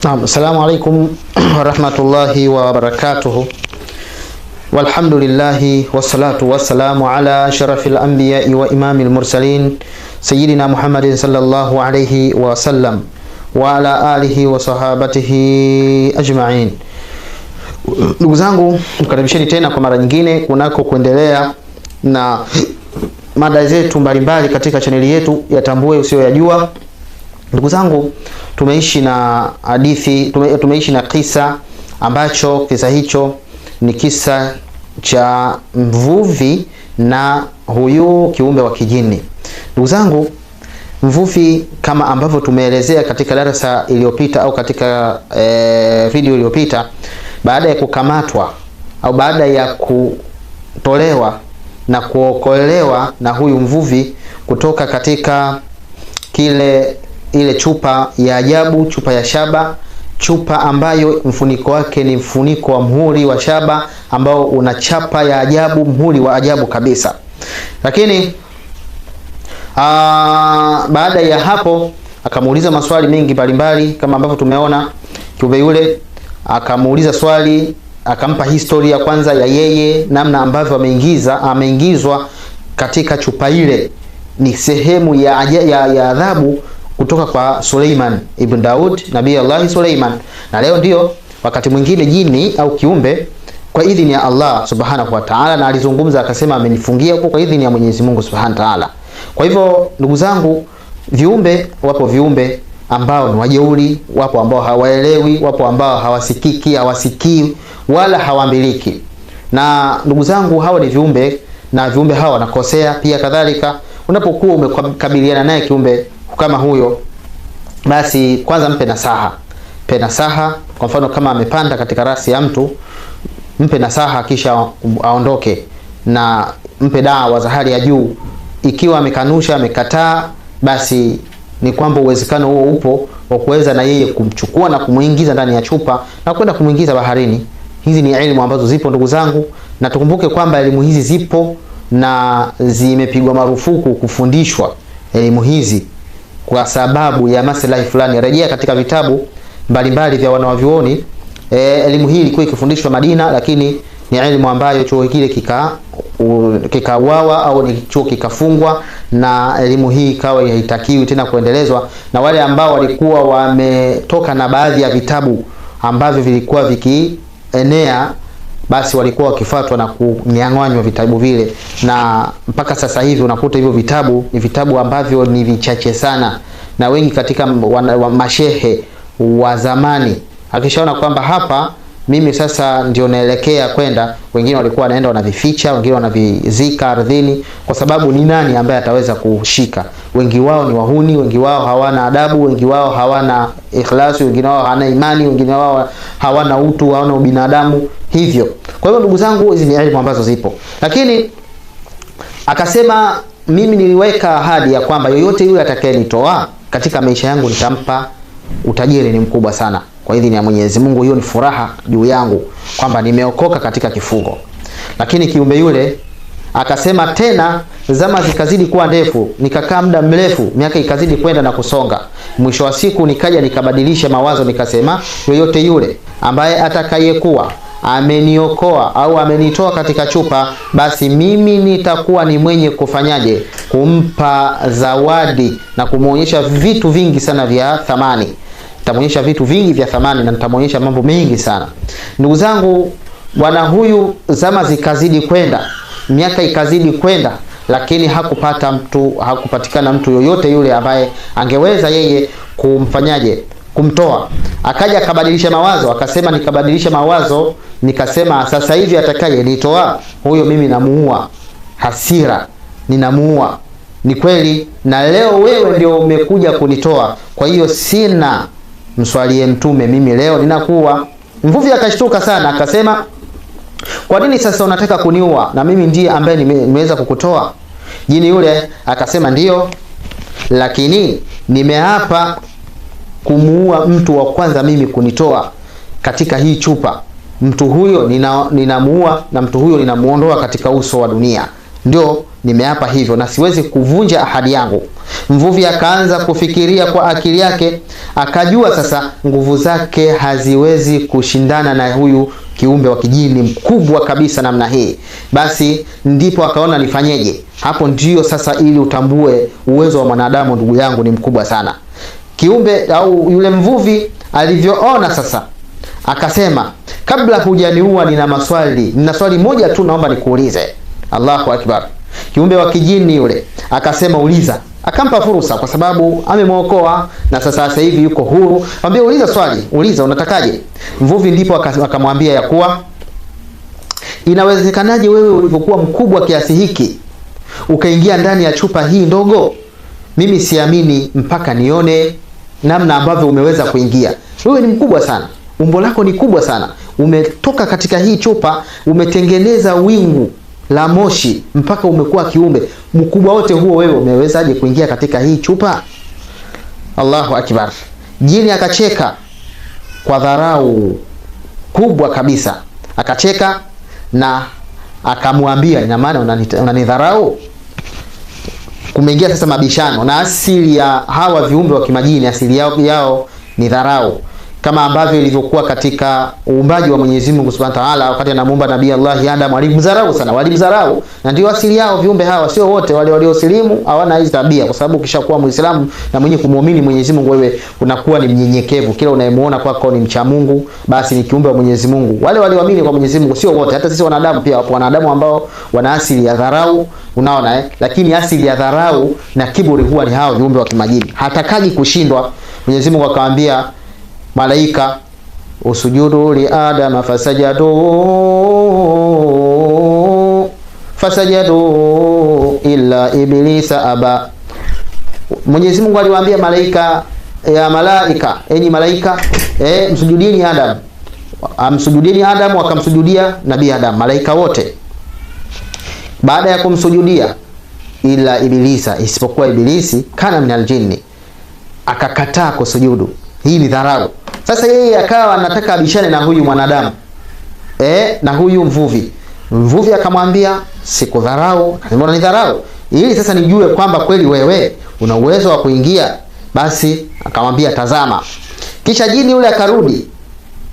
Assalamu alaikum warahmatullahi wabarakatuh. Walhamdulillahi wassalatu wassalamu ala ashrafil anbiya'i wa imamil mursalin sayyidina Muhammadin sallallahu alayhi wa sallam wa ala alihi wa sahabatihi ajma'in. Ndugu zangu, mkaribisheni tena kwa mara nyingine kunako kuendelea na mada zetu mbalimbali katika chaneli yetu ya Tambue Usiyoyajua. Ndugu zangu, tumeishi na hadithi, tumeishi na kisa ambacho kisa hicho ni kisa cha mvuvi na huyu kiumbe wa kijini. Ndugu zangu, mvuvi kama ambavyo tumeelezea katika darasa iliyopita au katika video iliyopita, baada ya kukamatwa au baada ya kutolewa na kuokolewa na huyu mvuvi kutoka katika ile chupa ya ajabu, chupa ya shaba, chupa ambayo mfuniko wake ni mfuniko wa mhuri wa shaba ambao una chapa ya ajabu, mhuri wa ajabu kabisa. Lakini baada ya hapo akamuuliza maswali mengi mbalimbali kama ambavyo tumeona. Kiumbe yule akamuuliza swali, akampa historia kwanza ya yeye, namna ambavyo ameingizwa katika chupa ile, ni sehemu ya adhabu kutoka kwa Suleiman ibn Daud, Nabii Allah Suleiman. Na leo ndio wakati mwingine jini au kiumbe kwa idhini ya Allah subhanahu wa ta'ala, na alizungumza akasema amenifungia huko kwa idhini ya Mwenyezi Mungu subhanahu wa ta'ala. Kwa hivyo ndugu zangu, wapo viumbe ambao ni wajeuri, wapo ambao hawaelewi, wapo ambao hawasikii wala hawambiliki. Na ndugu zangu, hawa ni viumbe na viumbe hawa wanakosea pia kadhalika. Unapokuwa umekabiliana naye kiumbe kama huyo, basi kwanza mpe nasaha. Kwa mfano kama amepanda katika rasi ya mtu, mpe nasaha kisha aondoke, na mpe dawa za hali ya juu. Ikiwa amekanusha, amekataa, basi ni kwamba uwezekano huo upo wa kuweza na yeye kumchukua na kumuingiza ndani ya chupa na kwenda kumuingiza baharini. Hizi ni elimu ambazo zipo ndugu zangu, na tukumbuke kwamba elimu hizi zipo na zimepigwa marufuku kufundishwa elimu hizi kwa sababu ya maslahi fulani. Rejea katika vitabu mbalimbali vya wanavyuoni. Elimu hii ilikuwa ikifundishwa Madina, lakini ni elimu ambayo chuo kile kikauawa au ni chuo kikafungwa, na elimu hii ikawa haitakiwi tena kuendelezwa. Na wale ambao walikuwa wametoka na baadhi ya vitabu ambavyo vilikuwa vikienea, basi walikuwa wakifuatwa na kunyang'anywa vitabu vile, na mpaka sasa hivi unakuta hivyo vitabu ni vitabu ambavyo ni vichache sana. Na wengi katika mashehe wa zamani akishaona kwamba hapa mimi sasa ndio naelekea kwenda, wengine walikuwa wanaenda wanavificha, wengine wanavizika ardhini, kwa sababu ni nani ambaye ataweza kushika? Wengi wao ni wahuni, wengi wao hawana adabu, wengi wao hawana ikhlasi, wengine wao hawana imani, wengine wao hawana utu, hawana ubinadamu hivyo. Kwa hiyo ndugu zangu, hizi ni elimu ambazo zipo. Lakini akasema mimi niliweka ahadi ya kwamba yoyote yule atakayenitoa katika maisha yangu nitampa utajiri ni mkubwa sana kwa idhini ya Mwenyezi Mungu. Hiyo ni furaha juu yangu kwamba nimeokoka katika kifungo. Lakini kiumbe yule akasema tena, zama zikazidi kuwa ndefu, nikakaa muda mrefu, miaka ikazidi kwenda na kusonga. Mwisho wa siku nikaja nikabadilisha mawazo, nikasema yoyote yule ambaye atakayekuwa ameniokoa au amenitoa katika chupa, basi mimi nitakuwa ni mwenye kufanyaje? Kumpa zawadi na kumuonyesha vitu vingi sana vya thamani. Nitamuonyesha vitu vingi vya thamani na nitamuonyesha mambo mengi sana. Ndugu zangu, bwana huyu zama zikazidi kwenda, miaka ikazidi kwenda, lakini hakupatikana mtu yoyote yule ambaye angeweza yeye kumfanyaje? Kumtoa. Akaja akabadilisha mawazo, akasema nikabadilisha mawazo, nikasema sasa hivi atakaye nitoa huyo mimi namuua. Hasira, ninamuua. Ni kweli, na leo wewe ndio umekuja kunitoa, kwa hiyo sina mswalie mtume, mimi leo ninakuwa. Mvuvi akashtuka sana, akasema kwa nini sasa unataka kuniua na mimi ndiye ambaye nimeweza kukutoa? Jini yule akasema ndio, lakini nimeapa kumuua mtu wa kwanza mimi kunitoa katika hii chupa. Mtu huyo ninamuua na mtu huyo ninamuondoa katika uso wa dunia. Ndio nimeapa hivyo na siwezi kuvunja ahadi yangu. Mvuvi akaanza kufikiria kwa akili yake, akajua sasa nguvu zake haziwezi kushindana na huyu kiumbe wa kijini mkubwa kabisa namna hii. Basi ndipo akaona nifanyeje. Hapo ndio sasa ili utambue uwezo wa mwanadamu, ndugu yangu, ni mkubwa sana. Kiumbe au yule mvuvi alivyoona sasa, akasema, kabla hujaniua nina swali moja tu naomba nikuulize. Allahu akbar. Kiumbe wa kijini yule akasema, uliza. Akampa fursa kwa sababu amemuokoa na sasa hivi yuko huru. Mwambie, uliza swali, uliza, unatakaje? Mvuvi ndipo akamwambia ya kuwa, inawezekanaje wewe ulivyokuwa mkubwa kiasi hiki ukaingia ndani ya chupa hii ndogo? Mimi siamini mpaka nione namna ambavyo umeweza kuingia. Wewe ni mkubwa sana, umbo lako ni kubwa sana, umetoka katika hii chupa, umetengeneza wingu la moshi mpaka umekuwa kiumbe mkubwa wote huo, wewe umewezaje kuingia katika hii chupa? Allahu akbar. Jini akacheka kwa dharau kubwa kabisa, akacheka na akamwambia, ina maana unanidharau? Kumeingia sasa mabishano, na asili ya hawa viumbe wa kimajini, asili yao ni dharau, kama ambavyo ilivyokuwa katika uumbaji wa Mwenyezi Mungu Subhanahu wa Ta'ala. Wakati anamuumba Nabii Allah Adam, walimdharau sana, walimdharau, na ndio asili yao viumbe hawa. Sio wote wale waliosilimu hawana hizo tabia, kwa sababu ukishakuwa Muislamu na mwenye kumuamini Mwenyezi Mungu, wewe unakuwa ni mnyenyekevu. Kila unayemuona kwako ni mcha Mungu, basi ni kiumbe wa Mwenyezi Mungu. Wale walioamini kwa Mwenyezi Mungu sio wote, hata sisi wanadamu pia wapo wanadamu ambao wana asili ya dharau, unaona lakini asili ya dharau na kiburi huwa ni hao viumbe wa kimajini, hatakaji kushindwa. Mwenyezi Mungu akamwambia malaika, usujudu li Adam fasajadu illa iblisa aba. Mwenyezi Mungu aliwaambia malaika, ya malaika, enyi malaika, msujudieni Adam. Amsujudieni Adam, wakamsujudia Nabii Adam, malaika wote. Baada ya kumsujudia, ila ibilisa, isipokuwa ibilisi, kana minal jinni, akakataa kusujudu. Hii ni dharau. Sasa yeye akawa anataka abishane na huyu mwanadamu, na huyu mvuvi. Mvuvi akamwambia, sikudharau. Akasema, ni dharau ili sasa nijue kwamba kweli wewe una uwezo wa kuingia. Basi akamwambia, tazama. Kisha jini yule akarudi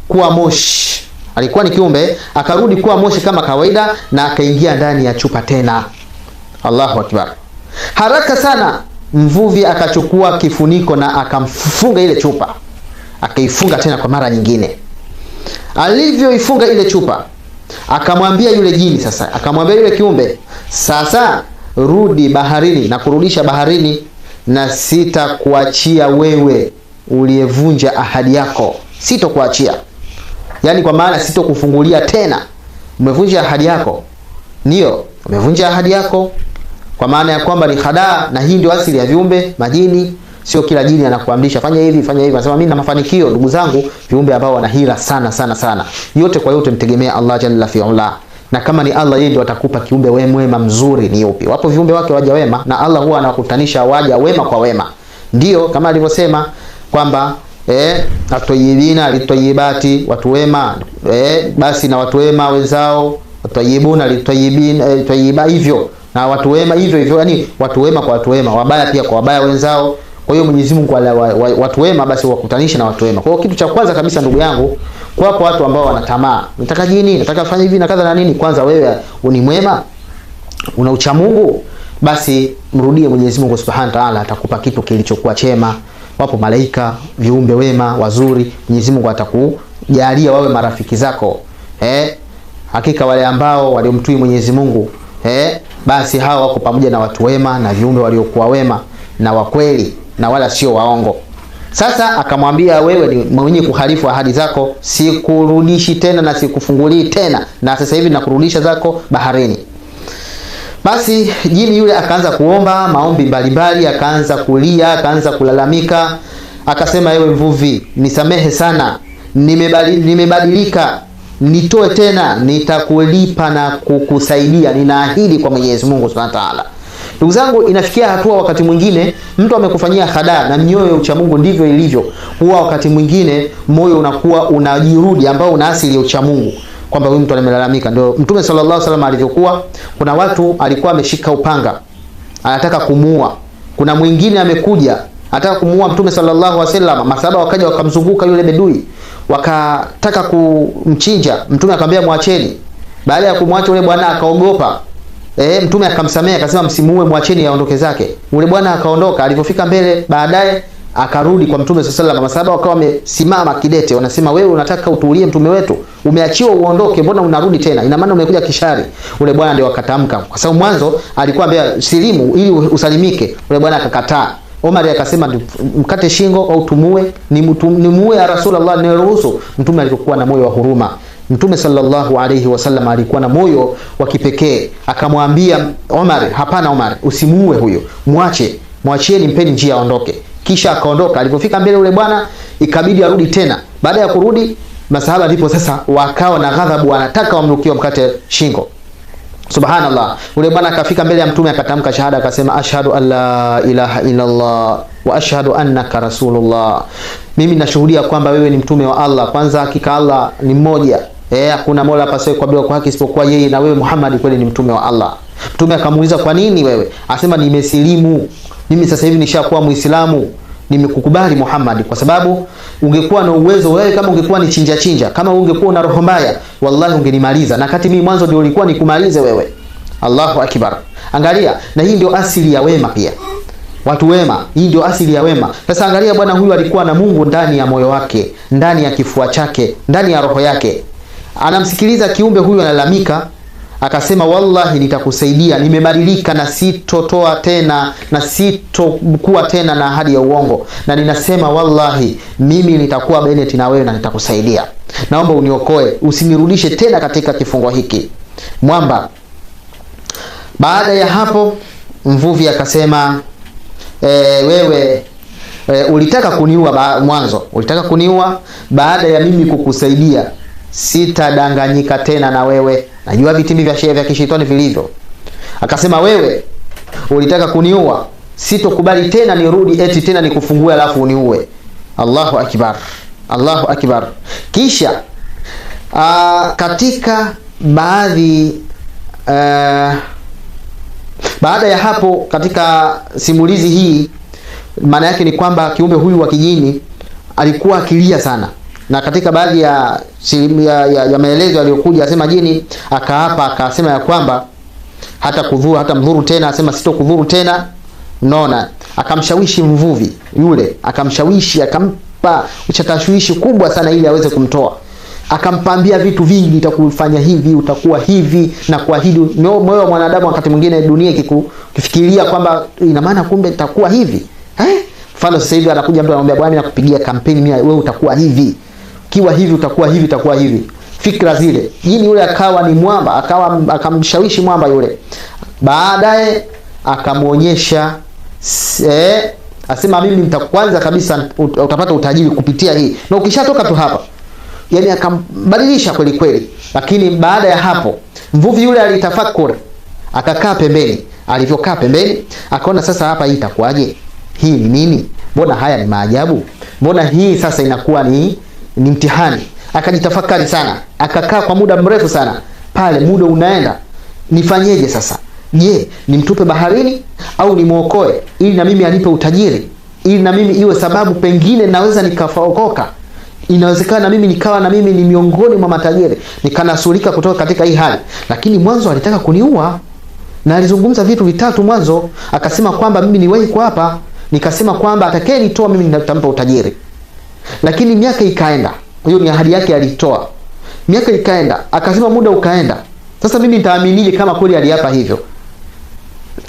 kuwa moshi, alikuwa ni kiumbe, akarudi kuwa moshi kama kawaida, na akaingia ndani ya chupa tena. Allahu akbar. Haraka sana mvuvi akachukua kifuniko na akamfunga ile chupa, akaifunga tena kwa mara nyingine. Alivyoifunga ile chupa, akamwambia yule jini sasa, akamwambia yule kiumbe, sasa rudi baharini na kurudisha baharini, na sitakuachia wewe uliyevunja ahadi yako. Sitokuachia, yani kwa maana sitokufungulia tena. Umevunja ahadi yako, ndio umevunja ahadi yako, kwa maana ya kwamba ni khadaa. Na hii ndio asili ya viumbe majini. Sio kila jini anakuamrisha fanya hivi fanya hivi. Anasema mimi na mafanikio. Ndugu zangu, viumbe ambao wana hila sana sana sana. Yote kwa yote mtegemea Allah jalla fi'ala. Na kama ni Allah, yeye ndio atakupa kiumbe wema mzuri ni upi. Wapo viumbe wake waja wema, na Allah huwa anakutanisha waja wema kwa wema. Ndio kama alivyosema kwamba atayibina litayibati, watu wema basi na watu wema wenzao, atayibuna litayibin tayiba, hivyo na watu wema hivyo hivyo, yani watu wema kwa watu wema, wabaya pia kwa wabaya wenzao. Kwa hiyo Mwenyezi Mungu watu wema basi wakutanisha na watu wema. Kwa hiyo kitu cha kwanza kabisa, ndugu yangu, kwa watu ambao wana tamaa, nataka jini, nataka fanya hivi na kadha na nini, kwanza wewe ni mwema, una ucha Mungu, basi mrudie Mwenyezi Mungu Subhanahu wa Ta'ala, atakupa kitu kilichokuwa chema. Wapo malaika, viumbe wema wazuri, Mwenyezi Mungu atakujalia wawe marafiki zako. Hakika wale ambao waliomtii Mwenyezi Mungu, basi hao wako pamoja na watu wema na viumbe waliokuwa wema na wakweli na wala sio waongo. Sasa akamwambia, wewe ni mwenye kuhalifu ahadi zako, sikurudishi tena na sikufungulii tena, na sasa hivi nakurudisha zako baharini. Basi jini yule akaanza kuomba maombi mbalimbali, akaanza kulia, akaanza kulalamika, akasema, ewe mvuvi, nisamehe sana, nimebadilika, nitoe tena, nitakulipa na kukusaidia, ninaahidi kwa Mwenyezi Mungu Subhanahu wa Ta'ala. Ndugu zangu, inafikia hatua wakati mwingine mtu amekufanyia hadaa, na mioyo ucha Mungu ndivyo ilivyo. Huwa wakati mwingine moyo unakuwa unajirudi, ambao una asili ya ucha Mungu. kwamba huyu mtu amelalamika. Ndio Mtume sallallahu alaihi wasallam alivyokuwa, kuna watu alikuwa ameshika upanga anataka kumuua, kuna mwingine amekuja anataka kumuua Mtume sallallahu alaihi wasallam. Masahaba wakaja wakamzunguka yule bedui, wakataka kumchinja. Mtume akamwambia muacheni. Baada ya kumwacha yule bwana akaogopa, Mtume akamsamea, akasema msimuue, muacheni aondoke zake. Yule bwana akaondoka. Alipofika mbele baadaye akarudi kwa Mtume sallallahu alaihi wasallam. Masahaba wakawa wamesimama kidete, wanasema wewe unataka utuulie mtume wetu, umeachiwa uondoke, mbona unarudi tena? Ina maana umekuja kishari. Ule bwana ndio akatamka, kwa sababu mwanzo alikuwa ambia silimu ili usalimike. Ule bwana akakataa. Omar akasema mkate shingo au tumue, nimuue ya Rasulullah, niruhusu. Mtume alikuwa na moyo wa huruma. Mtume sallallahu alayhi wasallam alikuwa na moyo wa kipekee, akamwambia Omar, hapana Omar, usimuue huyo, muachieni, mpeni njia aondoke. Kisha akaondoka. Alipofika mbele ule bwana ikabidi arudi tena. Baada ya kurudi, masahaba ndipo sasa wakawa na ghadhabu, wanataka wamrukie mkate shingo. Subhanallah. Ule bwana akafika mbele ya Mtume akatamka shahada, akasema ashhadu an la ilaha illa Allah wa ashhadu annaka rasulullah. Mimi nashuhudia kwamba wewe ni mtume wa Allah. Kwanza hakika Allah ni mmoja, hakuna mola apasaye kuabudiwa kwa haki isipokuwa yeye, na wewe Muhammad kweli ni mtume wa Allah. Mtume akamuuliza kwa nini wewe? Asema nimesilimu. Mimi sasa hivi nishakuwa Muislamu. Nimekukubali Muhammad, kwa sababu ungekuwa na uwezo wewe, kama ungekuwa ni chinja, kama ungekuwa na roho mbaya, wallahi ungenimaliza, na kati mimi mwanzo ndio ulikuwa nikumalize wewe. Allahu akbar. Angalia, na hii ndio asili ya wema pia. Watu wema, hii ndio asili ya wema. Sasa angalia, bwana huyu alikuwa na Mungu ndani ya moyo wake, ndani ya kifua chake, ndani ya roho yake. Anamsikiliza kiumbe huyu analalamika, akasema wallahi nitakusaidia, nimebadilika na sitotoa tena na sitokuwa tena na ahadi ya uongo, na ninasema wallahi mimi nitakuwa Bennett na wewe na nitakusaidia. Naomba uniokoe, usinirudishe tena katika kifungo hiki. Mwamba. Baada ya hapo mvuvi akasema wewe ulitaka kuniua mwanzo, ulitaka kuniua, baada ya mimi kukusaidia sitadanganyika tena na wewe. Najua vitimbi vya kishetani vilivyo. Akasema wewe ulitaka kuniua, sitokubali tena nirudi eti tena nikufungue alafu uniue. Allahu akbar. Allahu akbar. Kisha katika baadhi baada ya hapo katika simulizi hii, maana yake ni kwamba kiumbe huyu wa kijini alikuwa akilia sana. Na katika baadhi ya maelezo aliyokuja, asema jini akaapa, akasema ya kwamba hata mdhuru tena, asema sitokudhuru tena. Unaona, akamshawishi mvuvi yule, akamshawishi, akampa uchatashwishi kubwa sana ili aweze kumtoa. Akampambia vitu vingi, nitakufanya hivi, utakuwa hivi, na kwa hili moyo wa mwanadamu wakati mwingine dunia kifikiria kwamba ina maana kumbe nitakuwa hivi. Mfano sasa hivi anakuja mtu anamwambia bwana, mimi nakupigia kampeni, mimi wewe utakuwa hivi. Kiwa hivi utakuwa hivi, utakuwa hivi. Fikra zile. Jini yule akawa ni mwamba, akamshawishi mwamba yule. Baadaye akamuonyesha asema mimi nitakwanza kabisa utapata utajiri kupitia hii. Na ukishatoka tu hapa, yani akambadilisha kweli kweli. Lakini baada ya hapo mvuvi yule alitafakuri, akakaa pembeni. Alivyokaa pembeni akaona sasa hapa hii itakuwaje? Hii ni nini? Mbona haya ni maajabu? Mbona hii sasa inakuwa ni mtihani? Akajitafakari sana, akakaa kwa muda mrefu sana. Pale muda unaenda, nifanyeje sasa? Je, nimtupe baharini au nimuokoe ili na mimi anipe utajiri, ili na mimi iwe sababu pengine naweza nikafaokoka? Inawezekana na mimi nikawa na mimi ni miongoni mwa matajiri, nikanasurika kutoka katika hii hali. Lakini mwanzo alitaka kuniua, na alizungumza vitu vitatu mwanzo. Akasema kwamba mimi niwahi kwa hapa, nikasema kwamba atakayenitoa mimi nitampa utajiri. Lakini miaka ikaenda, hiyo ni ahadi yake alitoa. Miaka ikaenda, akasema muda ukaenda. Sasa mimi nitaaminije kama kweli aliapa hivyo?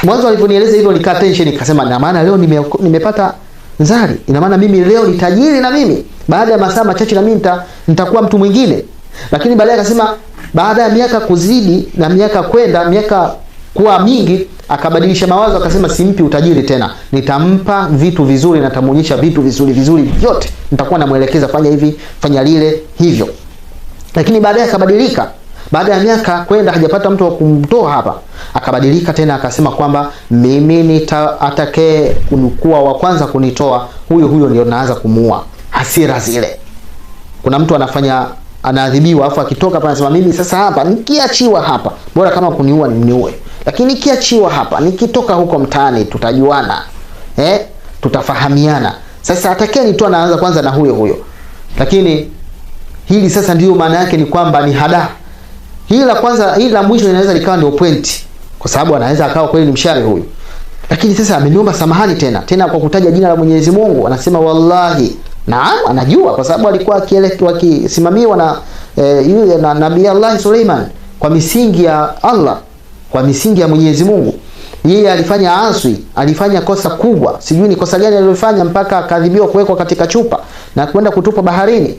Mwanzo aliponieleza hivyo nikaa tension, nikasema na maana leo nimepata nzari. Ina maana mimi leo ni tajiri, na mimi baada ya masaa machache na mimi nitakuwa mtu mwingine. Lakini baadaye akasema baada ya miaka kuzidi na miaka kwenda, miaka kuwa mingi, akabadilisha mawazo, akasema simpi utajiri tena, nitampa vitu vizuri na nitamuonyesha vitu vizuri vyote, nitakuwa namuelekeza fanya hivi, fanya lile hivyo. Lakini baadaye akabadilika. Baada ya miaka kwenda hajapata mtu wa kumtoa hapa, akabadilika tena, akasema kwamba mimi atakaye kuwa wa kwanza kunitoa huyo ndio naanza kumuua. Hasira zile. Kuna mtu anafanya anaadhibiwa, afu akitoka hapa anasema mimi sasa hapa nikiachiwa hapa, bora kama kuniua nimniue, lakini nikiachiwa hapa, nikitoka huko mtaani tutajuana, tutafahamiana. Sasa atakeni tu anaanza kwanza na huyo. Lakini hili sasa ndio maana yake ni kwamba ni hadaa. Hili la kwanza, hili la mwisho linaweza likawa ndio point, kwa sababu anaweza akawa kweli ni mshari huyu. Lakini sasa ameniomba samahani tena kwa kutaja jina la Mwenyezi Mungu, anasema wallahi. Naam, anajua kwa sababu alikuwa akisimamiwa na yule na Nabii Allah Suleiman kwa misingi ya Allah, kwa misingi ya Mwenyezi Mungu. Yeye alifanya aswi, alifanya kosa kubwa. Sijui ni kosa gani alilofanya mpaka akadhibiwa kuwekwa katika chupa na kwenda kutupa baharini.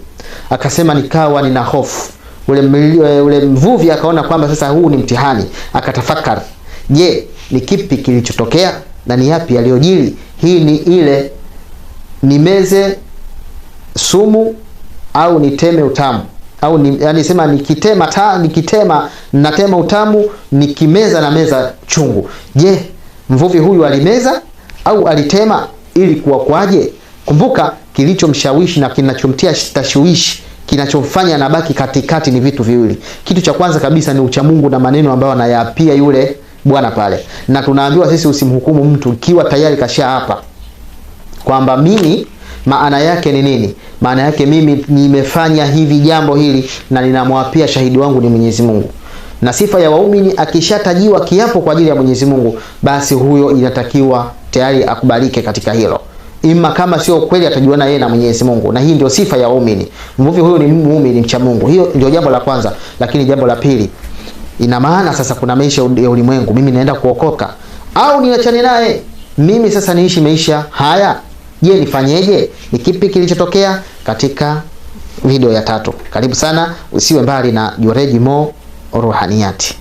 Akasema nikawa nina hofu. Ule mvuvi akaona kwamba sasa huu ni mtihani, akatafakari, je, ni kipi kilichotokea na ni yapi yaliyojiri? Hii ni ile nimeze sumu au niteme utamu, au yani sema nikitema natema utamu, nikimeza na meza chungu. Je, mvuvi huyu alimeza au alitema? Ili kuwa kwaje? Kumbuka kilichomshawishi na kinachomtia tashwishi, kinachomfanya anabaki katikati ni vitu viwili. Kitu cha kwanza kabisa ni uchamungu na maneno ambayo anayapia yule bwana pale. Na tunaambiwa sisi usimhukumu mtu ikiwa tayari kasha hapa kwamba mimi, maana yake ni nini? Maana yake mimi nimefanya hivi jambo hili na ninamwapia shahidi wangu ni Mwenyezi Mungu. Na sifa ya waumini akishatajiwa kiapo kwa ajili ya Mwenyezi Mungu, basi huyo inatakiwa tayari akubalike katika hilo. Ima kama sio kweli atajuana yeye na Mwenyezi Mungu, na hii ndio sifa ya waumini. Mvuvi huyo ni muumini mcha Mungu. Hiyo ndio jambo la kwanza. Lakini jambo la pili, ina maana sasa kuna maisha ya ulimwengu, mimi naenda kuokoka au niachane naye? Mimi sasa niishi maisha haya, je, nifanyeje? Ni kipi kilichotokea katika video ya 3? Karibu sana, usiwe mbali na Jureid Mo Ruhaniyat.